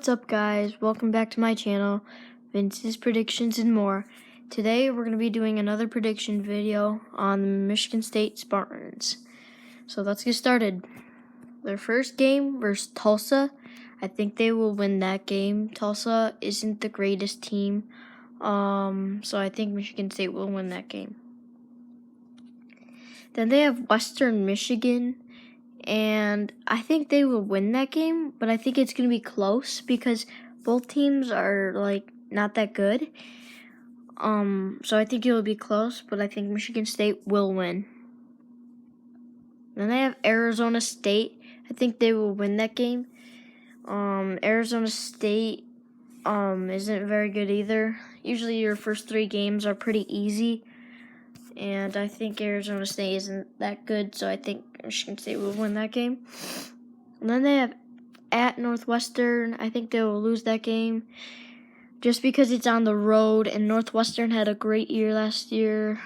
What's up, guys? Welcome back to my channel, Vince's Predictions and More. Today we're going to be doing another prediction video on the Michigan State Spartans. So let's get started. Their first game versus Tulsa, I think they will win that game. Tulsa isn't the greatest team, so I think Michigan State will win that game. Then they have Western Michigan, and I think they will win that game, but I think it's going to be close because both teams are, not that good. So I think it will be close, but I think Michigan State will win. Then they have Arizona State. I think they will win that game. Arizona State isn't very good either. Usually your first 3 games are pretty easy, and I think Arizona State isn't that good, so I think Michigan State will win that game. And then they have at Northwestern. I think they will lose that game just because it's on the road, and Northwestern had a great year last year.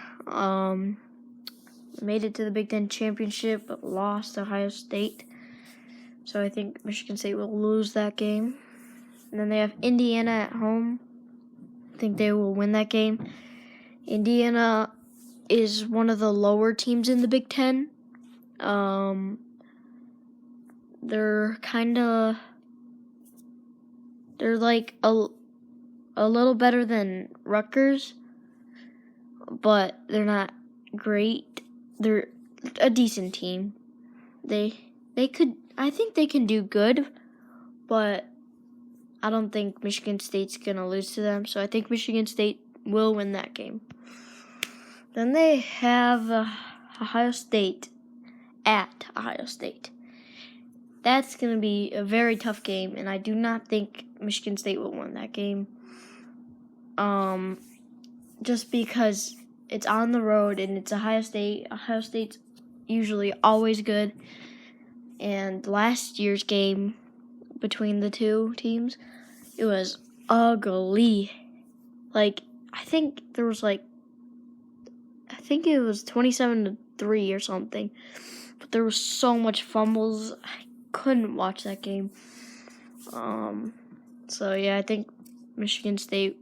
Made it to the Big Ten Championship, but lost to Ohio State. So I think Michigan State will lose that game. And then they have Indiana at home. I think they will win that game. Indiana is one of the lower teams in the Big Ten. They're like a little better than Rutgers, but they're not great. They're a decent team. I think they can do good, but I don't think Michigan State's gonna lose to them. So I think Michigan State will win that game. Then they have Ohio State at Ohio State. That's going to be a very tough game, and I do not think Michigan State will win that game. Just because it's on the road and it's Ohio State. Ohio State's usually always good. And last year's game between the two teams, it was ugly. I think it was 27-3 or something. But there was so much fumbles. I couldn't watch that game. So yeah, I think Michigan State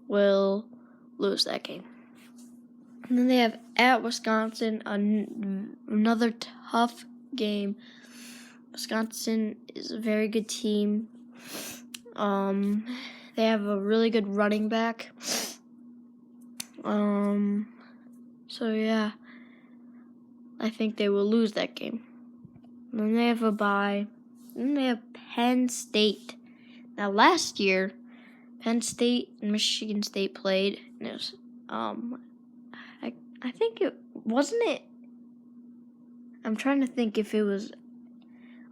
will lose that game. And then they have at Wisconsin, another tough game. Wisconsin is a very good team. They have a really good running back. So yeah, I think they will lose that game. And then they have a bye. Then they have Penn State. Now last year, Penn State and Michigan State played. And it was, I think it wasn't it. I'm trying to think if it was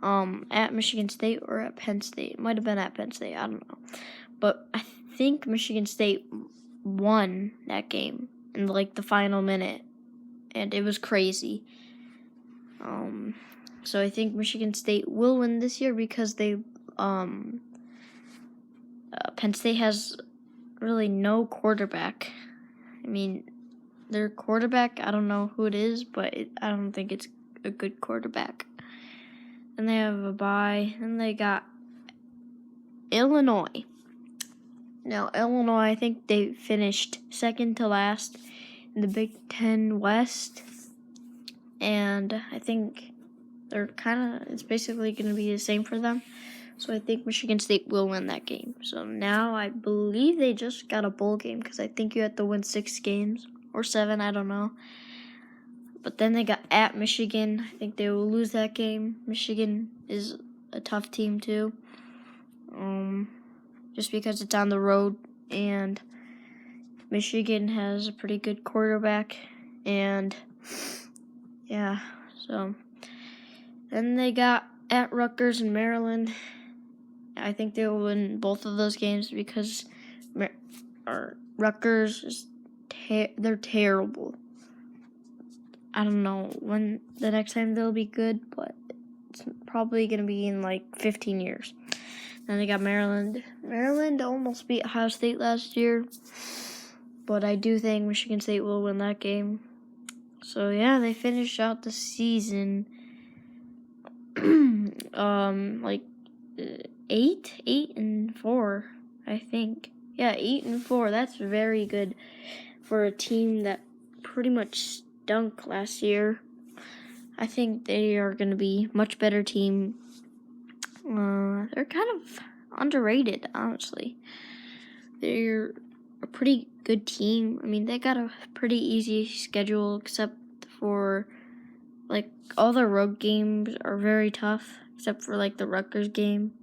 at Michigan State or at Penn State. It might have been at Penn State. I don't know. But I think Michigan State won that game in the final minute, and it was crazy. So I think Michigan State will win this year because Penn State has really no quarterback. I mean, their quarterback, I don't know who it is, but I don't think it's a good quarterback. And they have a bye, and they got Illinois. Now, Illinois, I think they finished second to last in the Big Ten West, and I think it's basically going to be the same for them. So I think Michigan State will win that game. So now I believe they just got a bowl game because I think you have to win 6 games or 7, I don't know. But then they got at Michigan. I think they will lose that game. Michigan is a tough team too. Just because it's on the road, and Michigan has a pretty good quarterback, and yeah, so then they got at Rutgers and Maryland. I think they will win both of those games because Rutgers they're terrible. I don't know when the next time they'll be good, but it's probably going to be in 15 years. Then they got Maryland. Maryland almost beat Ohio State last year, but I do think Michigan State will win that game. So yeah, they finished out the season 8-4, I think. Yeah, 8-4. That's very good for a team that pretty much stunk last year. I think they are going to be a much better team. They're kind of underrated, honestly. They're a pretty good team. I mean, they got a pretty easy schedule, except for like all their road games are very tough, except for like the Rutgers game.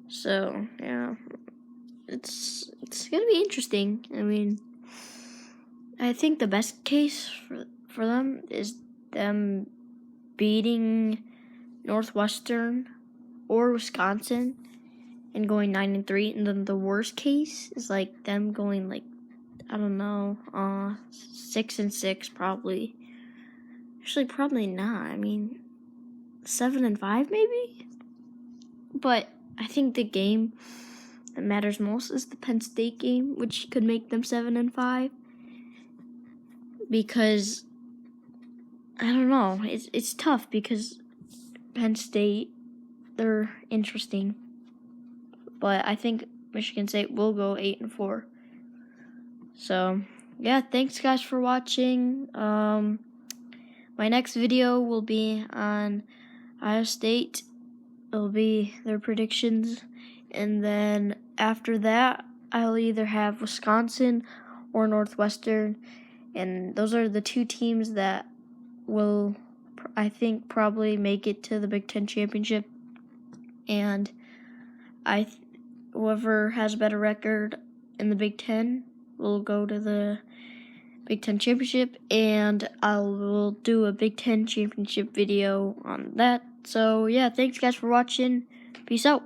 So yeah, it's gonna be interesting. I mean, I think the best case for them is them beating Northwestern or Wisconsin and going 9-3, and then the worst case is like them going like, I don't know, 6-6 probably. Actually, probably not. I mean, 7-5 maybe. But I think the game that matters most is the Penn State game, which could make them 7-5. Because I don't know, it's tough because Penn State, they're interesting. But I think Michigan State will go 8-4. So yeah, thanks guys for watching. My next video will be on Ohio State. It'll be their predictions, and then after that, I'll either have Wisconsin or Northwestern, and those are the two teams that will, I think, probably make it to the Big Ten championship. And whoever has a better record in the Big Ten will go to the Big Ten championship, and I will do a Big Ten championship video on that. So yeah, thanks guys for watching. Peace out.